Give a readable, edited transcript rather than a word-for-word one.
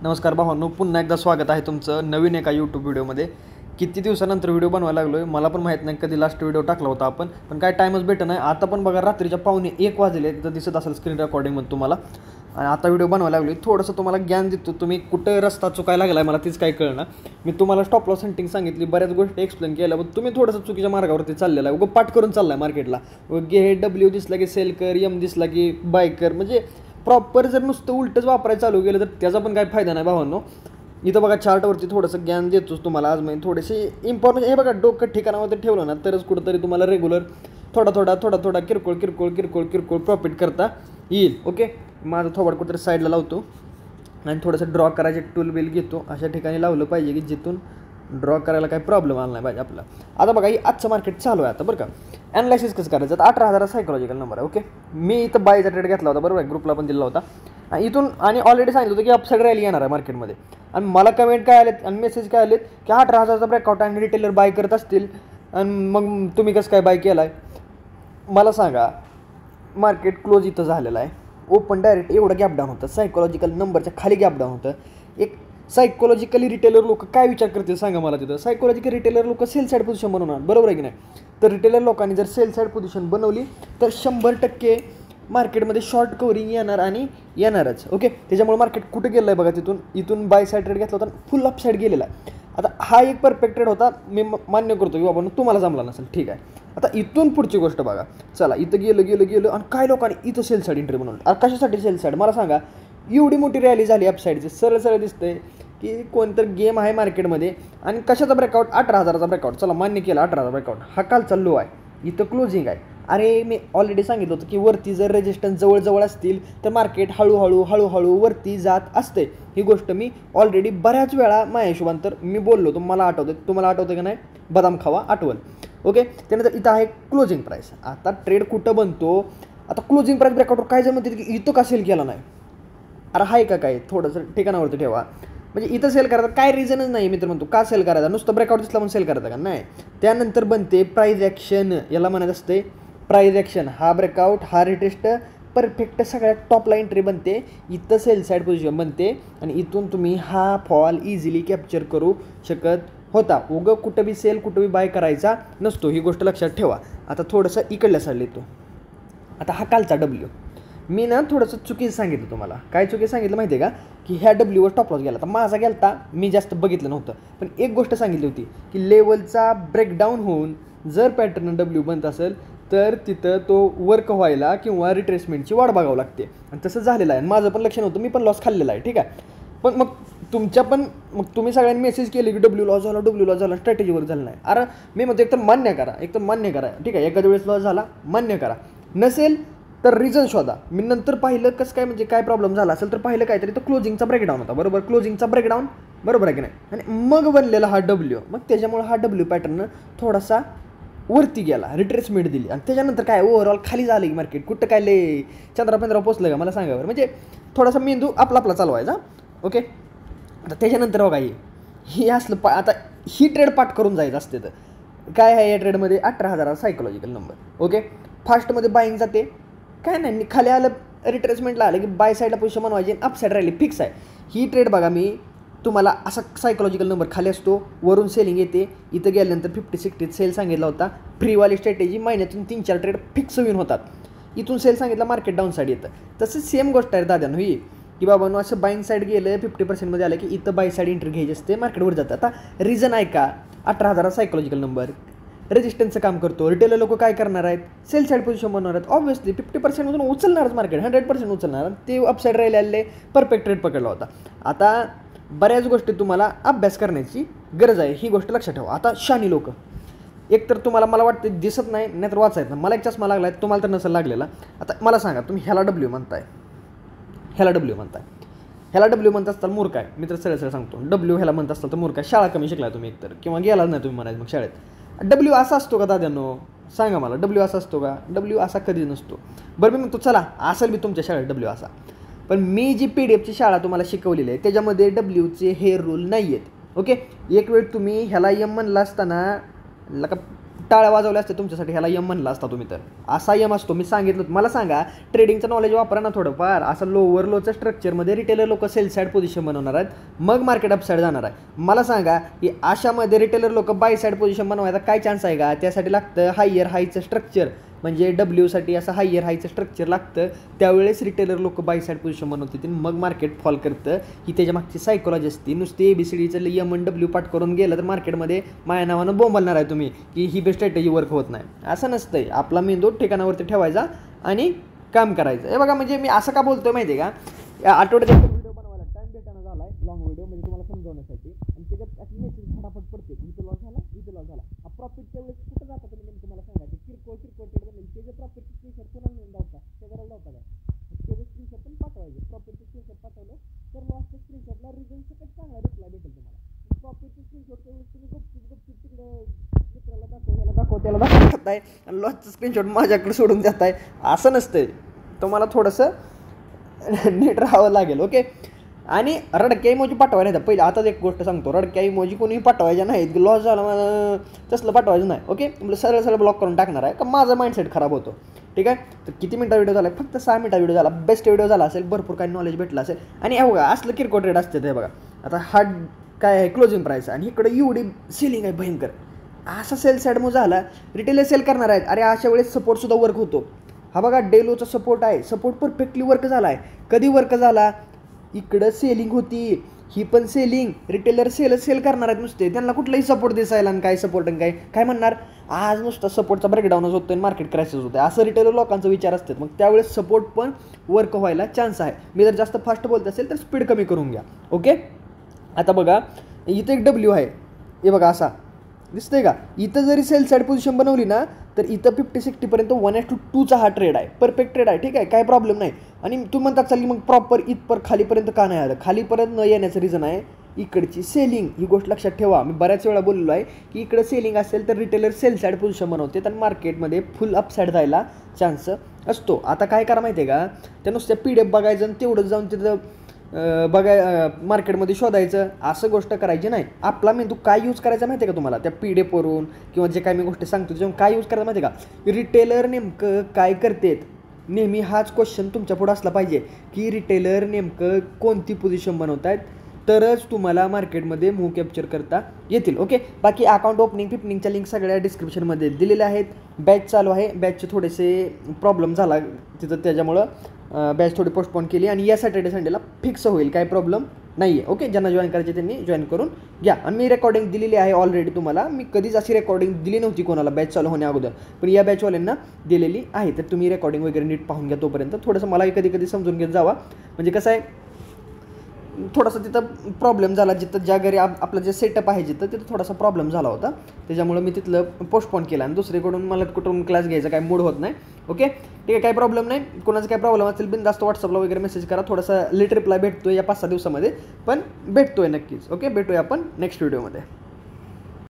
नमस्कार भावांनो, पुन्हा एकदा स्वागत आहे तुमचं नवीन एका यूट्यूब व्हिडिओमध्ये. किती दिवसानंतर व्हिडिओ बनवायला लागलो आहे. मला पण माहीत नाही कधी लास्ट व्हिडिओ टाकला होता आपण, पण काय टाईमच भेटत नाही. आता पण बघा रात्रीच्या 1:15 वाजले, तिथं दिसत असेल स्क्रीन रेकॉर्डिंगमध्ये तुम्हाला. आणि आता व्हिडिओ बनवायला लागलो आहे. थोडंसं तुम्हाला ज्ञान देतो. तुम्ही कुठं रस्ता चुकायला लागला आहे मला तीच काही कळणार. मी तुम्हाला स्टॉप लॉस सेटिंग सांगितली, बऱ्याच गोष्टी एक्सप्लेन केल्या, पण तुम्ही थोडंसं चुकीच्या मार्गावरती चाललेला आहे. उगं पाठ करून चालला आहे मार्केटला. हे डब्ल्यू दिसला की सेल कर, एम दिसला की बाय कर. म्हणजे प्रॉपर जर नुसतं उलटंच वापरायला चालू केलं तर त्याचा पण काही फायदा नाही भावांनो. इथं बघा चार्टवरती थोडंसं ज्ञान देतोच तुम्हाला आज. मी थोडेसे इम्पॉर्टंट हे बघा डोकं ठिकाणावरती ठेवलं ना तरच कुठंतरी तुम्हाला रेग्युलर थोडा किरकोळ प्रॉफिट करता येईल. ओके, माझं थोबड कुठंतरी साईडला लावतो आणि थोडंसं ड्रॉ करायचे टूल बिल घेतो. अशा ठिकाणी लावलं पाहिजे की जिथून ड्रॉ करायला काही प्रॉब्लेम आला नाही पाहिजे आपला. आता बघा ही आजचं मार्केट चालू आहे आता बरं का. ॲनालायसिस कसं करायचं, आता 18,000 सायकोलॉजिकल नंबर आहे. ओके, मी इथं बायचा ट्रेड घेतला होता बरोबर आहे, ग्रुपला पण दिला होता. आणि इथून आणि ऑलरेडी सांगितलं होतं की अपसाईड रॅली येणार आहे मार्केटमध्ये. आणि मला कमेंट काय आलेत आणि मेसेज काय आलेत की 18,000चा ब्रेकआउट आणि रिटेलर बाय करत असतील आणि मग तुम्ही कसं काय बाय केला आहे. मला सांगा, मार्केट क्लोज इथं झालेलं आहे. ओपन डायरेक्ट एवढं गॅप डाऊन होतं, सायकोलॉजिकल नंबरच्या खाली गॅप डाऊन होतं. एक सायकोलॉजिकली रिटेलर लोक काय विचार करतील सांगा मला. तिथं सायकोलॉजिकल रिटेलर लोक सेल साईड पोझिशन बनवणार, बरोबर आहे की नाही. तर रिटेलर लोकांनी जर सेल साईड पोझिशन बनवली तर 100% मार्केटमध्ये शॉर्ट कव्हरिंग येणार आणि येणारच. ओके, त्याच्यामुळे मार्केट कुठं गेलं आहे बघा. इथून बाय साईड ट्रेड घेतला होता, फुल अप साईड गेलेला आहे. आता हा एक परफेक्ट ट्रेड होता, मी मान्य करतो की बाबा तुम्हाला जमला नसेल, ठीक आहे. आता इथून पुढची गोष्ट बघा. चला इथं गेलं आणि काय लोकांनी इथं सेल साईड एंट्री बनवली. अरे कशासाठी सेल साईड मला सांगा. एवढी मोठी रॅली झाली अपसाईडची, सरळ दिसतंय की कोणतर गेम आहे मार्केटमध्ये. आणि कशाचा ब्रेकआउट, 18,000चा ब्रेकआउट. चला मान्य केला 18,000 ब्रेकआउट. हा कालचा लो आहे, इथं क्लोजिंग आहे. अरे मी ऑलरेडी सांगितलं होतं की वरती जर रेजिस्टन्स जवळ असतील तर मार्केट हळूहळू वरती जात असते. ही गोष्ट मी ऑलरेडी बऱ्याच वेळा माझ्या हिशोबानंतर मी बोललो होतो. मला आठवतं, तुम्हाला आठवतं की नाही, बदाम खावा आठवल. ओके, त्यानंतर इथं आहे क्लोजिंग प्राईस. आता ट्रेड कुठं बनतो, आता क्लोजिंग प्राईस ब्रेकआउटवर काय जर म्हणते की इथं का सेल केला नाही. अरे आहे का काय, थोडंसं ठिकाणावरती ठेवा. म्हणजे इथं सेल करायचं काय रिझनच नाही. मित्र म्हणतो का सेल करायचा, नुसतं ब्रेकआउट दिसला म्हणून सेल करायचा का नाही. त्यानंतर बनते प्राईज ॲक्शन, याला म्हणायचं असते प्राईज ॲक्शन. हा ब्रेकआउट, हा रिटेस्ट परफेक्ट सगळ्यात टॉपला एंट्री बनते. इथं सेल साईड पोझिशन बनते आणि इथून तुम्ही हा फॉल इझिली कॅप्चर करू शकत होता. उगं कुठं बी सेल कुठं बी बाय करायचा नसतो, ही गोष्ट लक्षात ठेवा. आता थोडंसं इकडल्या साईडला येतो. आता हा कालचा डब्ल्यू मी ना थोडंसं चुकीचं सांगितलं तुम्हाला. काय चुकीचं सांगितलं माहिती आहे का, की ह्या डब्ल्यूवर टॉप लॉस गेला. तर माझा गेलता, मी जास्त बघितलं नव्हतं. पण एक गोष्ट सांगितली होती की लेवलचा ब्रेकडाऊन होऊन जर पॅटर्न डब्ल्यू बनत असेल तर तिथं तो वर्क व्हायला किंवा रिट्रेसमेंटची वाट बघावं लागते. आणि तसं झालेलं आहे. माझं पण लक्ष नव्हतं, मी पण लॉस खाल्लेला आहे, ठीक आहे. पण मग तुम्ही सगळ्यांनी मेसेज केले की डब्ल्यू लॉस झाला स्ट्रॅटेजीवर झाला नाही. अरे मी म्हणतो एकतर मान्य करा, ठीक आहे. एखाद्या वेळेस लॉस झाला मान्य करा, नसेल तर रिझन शोधा. मी नंतर पाहिलं कसं काय, म्हणजे काय प्रॉब्लेम झाला असेल तर पाहिलं काहीतरी तर क्लोजिंगचा ब्रेकडाऊन होता, बरोबर. क्लोजिंगचा ब्रेकडाऊन बरोबर आहे की नाही. आणि मग बनलेला हा डब्ल्यू. मग त्याच्यामुळे हा डब्ल्यू पॅटर्न थोडासा वरती गेला, रिट्रेसमेंट दिली. आणि त्याच्यानंतर काय ओव्हरऑल खाली झालं की मार्केट. कुठं काय ले चंद्रा पोचलं का मला सांगा बरं. म्हणजे थोडासा मेंदू आपला चालवायचा. ओके, आता त्याच्यानंतर बघा ही असलं आता ही ट्रेड पाठ करून जायचं असते. तर काय आहे या ट्रेडमध्ये, 18,000 सायकोलॉजिकल नंबर. ओके, फास्टमध्ये बाईंग जाते, काय नाही, खाली आलं रिट्रेसमेंटला आलं की बाय साईडला पोझिशन बनवायची, अप साईड राहिली, फिक्स आहे ही ट्रेड. बघा मी तुम्हाला असा सायकोलॉजिकल नंबर खाली असतो, वरून सेलिंग येते, इथं गेल्यानंतर 50-60 सेल सांगितला होता. फ्रीवाली स्ट्रॅटेजी, महिन्यातून 3-4 ट्रेड फिक्स होऊन होतात. इथून सेल सांगितलं मार्केट डाऊन साईड येतं. तसं सेम गोष्ट आहे दाद्यानं ही की बाबांनो असं बाईंग साईड गेलं 50%मध्ये आलं की इथं बाय साईड एंट्री घ्यायची असते, मार्केटवर जातं. आता रिझन आहे का, 18,000 सायकोलॉजिकल नंबर रेजिस्टन्सचं काम करतो. रिटेलर लोक काय करणार आहेत, सेल साईड पोझिशन बनवणार आहेत. ऑब्व्हियसली 50%मधून उचलणारच मार्केट, 100% उचलणार. ते अपसाईड राहिले परफेक्ट ट्रेड पकडला होता. आता बऱ्याच गोष्टी तुम्हाला अभ्यास करण्याची गरज आहे, ही गोष्ट लक्षात ठेवा. आता शानी लोक एकतर तुम्हाला मला वाटतं दिसत नाही, नाहीतर वाचायचं. मला एक चष्मा लागला आहे, तुम्हाला तर नसेल लागलेला. आता मला सांगा, तुम्ही ह्याला डब्ल्यू म्हणताय, ह्याला डब्ल्यू म्हणत असताल मूर्ख आहे. मी तर सरळ सांगतो, डब्ल्यू ह्याला म्हणत असताल तर मूर्ख आहे. शाळा कमी शिकला तुम्ही एकतर, किंवा गेला नाही तुम्ही म्हणायचं मग शाळेत. डब्ल्यू असा असतो का दाद्यानो, सांगा मला. डब्ल्यू असा असतो का, डब्ल्यू असा कधी नसतो. बरं मी म्हणतो चला असेल मी तुमच्या शाळेत डब्ल्यू असा, पण मी जी PDF ची शाळा तुम्हाला शिकवलेली आहे त्याच्यामध्ये डब्ल्यूचे हे रूल नाही आहेत. ओके, एक वेळ तुम्ही ह्याला एम म्हणला असताना लका टाळ्या वाजवल्या असते तुमच्यासाठी, ह्याला यम म्हणला असता तुम्ही. तर असा यम असतो, मी सांगितलं. मला सांगा, ट्रेडिंगचं नॉलेज वापरा ना थोडंफार. असं लोअर लोचं स्ट्रक्चरमध्ये रिटेलर लोक सेल साईड पोझिशन बनवणार आहेत, मग मार्केट अपसाईड जाणार आहे. मला सांगा की अशामध्ये रिटेलर लोक बाय साईड पोझिशन बनवायचा काय चान्स आहे का? त्यासाठी लागतं हायर हायचं स्ट्रक्चर, म्हणजे डब्ल्यूसाठी असं हायर हायचं स्ट्रक्चर लागतं. त्यावेळेस रिटेलर लोक बाय साईड पोझिशन बनवतात, मग मार्केट फॉल करतं. ही त्याच्या मागची सायकोलॉजी असते. नुसते ABCDचं यम आणि डब्ल्यू पाठ करून गेलं तर मार्केटमध्ये माया नावानं बोंबलणार आहे तुम्ही की ही बेस्ट स्ट्रॅटेजी वर्क होत नाही. असं नसतंय. आपला मेंदू ठिकाणावरती ठेवायचा आणि काम करायचं. हे बघा, म्हणजे मी असं का बोलतोय माहिती आहे का? आठवड्यात व्हिडिओ बनवायला टाइम भेटायला झाला आहे, लॉंग व्हिडिओ, म्हणजे तुम्हाला समजवण्यासाठी. आणि त्याच्यात अशी मेसेज फटाफट पडते, इथं लॉस झाला, इथं लॉस झाला. प्रॉफिटच्या वेळेस कुठं जाता तुम्ही नेमकं मला सांगा. ते किरकोळ त्याचं प्रॉफिटचं स्क्रीनशॉट कोणाला नेऊन लावता? शेजाराला लावता का? त्याचं स्क्रीनशॉट पण पाठवायचं. प्रॉफिटचं स्क्रीनशॉट पाठवलं तर लॉसच्या स्क्रीनशॉटला रिझल्ट सकट चांगला रिप्लाय भेटेल तुम्हाला. प्रॉफिटचं स्क्रीनशॉटच्या वेळेस तुम्ही गपचूप तिकडे मित्राला त्याला दाखवताय आणि लॉसचं स्क्रीनशॉट माझ्याकडे सोडून देताय. असं नसतंय. तुम्हाला थोडंसं नीट राहावं लागेल. ओके. आणि रडक्या इमोजी पाठवायला नाही पहिले. आताच एक गोष्ट सांगतो, रडक्या इमोजी कोणीही पाठवायच्या नाहीत. लॉस झाला तसलं पाठवायचं नाही. ओके. सरळ सरळ ब्लॉक करून टाकणार आहे का माझा माइंडसेट खराब होतो. ठीक आहे. तर किती मिनिटा व्हिडिओ झाला? फक्त 6 मिनिटा व्हिडिओ झाला. बेस्ट व्हिडिओ झाला असेल, भरपूर काही नॉलेज भेटलं असेल. आणि हे बघा, असलं किरकोळ ट्रेड असते ते बघा. आता हा काय आहे, क्लोजिंग प्राईस, आणि इकडे एवढी सेलिंग आहे भयंकर. असा सेल साईड मग झाला, रिटेलर सेल करणार आहेत. अरे अशा वेळेस सपोर्टसुद्धा वर्क होतो. हा बघा, डेलोचा सपोर्ट आहे. सपोर्ट परफेक्टली वर्क झाला आहे. कधी वर्क झाला? इकडं सेलिंग होती, ही पण सेलिंग. रिटेलर सेल करणार आहेत नुसते, त्यांना कुठलाही सपोर्ट दिसायला आणि काय सपोर्ट आणि काय म्हणणार, आज नुसता सपोर्टचा ब्रेकडाऊनच होतो आणि मार्केट क्रॅशेस होते, असं रिटेलर लोकांचा विचार असतात. मग त्यावेळेस सपोर्ट पण वर्क व्हायला चान्स आहे. मी जर जास्त फास्ट बोलत असेल तर स्पीड कमी करून घ्या. ओके. आता बघा, इथं एक डब्ल्यू आहे, हे बघा असा दिसतंय का? इथं जरी सेल साईड पोझिशन बनवली ना, तर इथं 50-60पर्यंत 1:2चा हा ट्रेड आहे. परफेक्ट ट्रेड आहे. ठीक आहे, काय प्रॉब्लेम नाही. आणि तुम्ही म्हणतात चालली मग प्रॉपर इथपर खालीपर्यंत का नाही आलं? खालीपर्यंत न येण्याचं रिझन आहे इकडची सेलिंग. ही गोष्ट लक्षात ठेवा. मी बऱ्याच वेळा बोललो आहे की इकडं सेलिंग असेल तर रिटेलर सेल साईड पोझिशन बनवते आणि मार्केटमध्ये फुल अपसाईड जायला चान्स असतो. आता काय करा माहिती आहे का? त्या नुसत्या PDF बघायचं आणि तेवढंच जाऊन तिथं मार्केटमध्ये शोधायचं, असं गोष्ट करायची नाही. आपला मेंदू काय यूज करायचा माहिती आहे का तुम्हाला? त्या PDF वरून किंवा जे काय मी गोष्टी सांगतो त्याच्यावरून काय यूज करायचं माहिती आहे का? रिटेलर नेमकं काय करतेत, नेहमी हाच क्वेश्चन तुमच्या पुढे असला पाहिजे की रिटेलर नेमकं कोणती पोझिशन बनवत आहेत, तरच तुम्हाला मार्केटमध्ये मूव्ह कॅप्चर करता येतील. ओके. बाकी अकाउंट ओपनिंगच्या लिंक सगळ्या डिस्क्रिप्शनमध्ये दिलेल्या आहेत. बॅच चालू आहे. बॅचचे थोडेसे प्रॉब्लेम झाला तिथं, त्याच्यामुळं बॅच थोडी पोस्टपोन केली आणि या सॅटर्डे संडेला फिक्स होईल, काय प्रॉब्लेम नाही आहे. ओके. ज्यांना जॉईन करायचे त्यांनी जॉईन करून घ्या. आणि मी रेकॉर्डिंग दिलेली आहे ऑलरेडी तुम्हाला. मी कधीच अशी रेकॉर्डिंग दिली नव्हती कोणाला बॅच चालू होण्या अगोदर, पण या बॅचवाल्यांना दिलेली आहे. तर तुम्ही रेकॉर्डिंग वगैरे नीट पाहून घ्या. तोपर्यंत थोडंसं मलाही कधी समजून घेत जावा. म्हणजे कसं आहे, थोडासा तिथं प्रॉब्लेम झाला, जिथं ज्या घरी आपलं जे सेटअप आहे तिथं थोडासा प्रॉब्लेम झाला होता. त्याच्यामुळं मी तिथलं पोस्टपोन केला आणि दुसरीकडून मला कुठून क्लास घ्यायचा काय मूड होत नाही. ओके. ठीक आहे, काही प्रॉब्लेम नाही. कोणाचा काय प्रॉब्लेम असेल बिनधास्त व्हॉट्सअपला वगैरे मेसेज करा. थोडासा लेट रिप्लाय भेटतोय या 5-6 दिवसामध्ये, पण भेटतोय नक्कीच. ओके. भेटूया आपण नेक्स्ट व्हिडिओमध्ये.